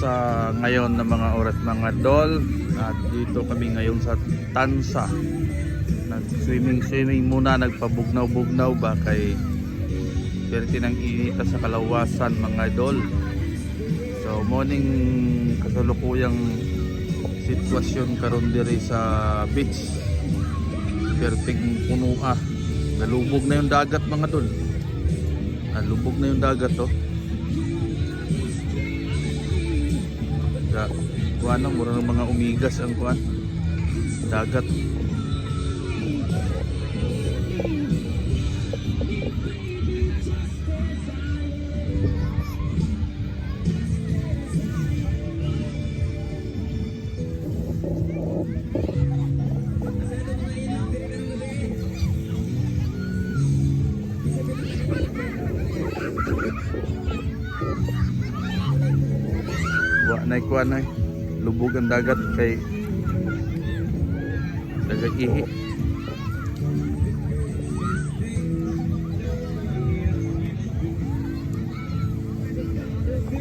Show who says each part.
Speaker 1: sa ngayon na mga oras mga dol. At dito kami ngayon sa Tansa. Nag-swimming muna, nagpabugnaw-bugnaw ba kay perti ng inita sa kalawasan mga idol. So morning kasalukuyang sitwasyon karon diri sa beach. Perting puno nalubog na yung dagat mga idol. Nalubog na yung dagat to. Kuan lang, mura ng mga umigas ang kuan dagat. Kuan ay lubog ang dagat kay dagat ihi.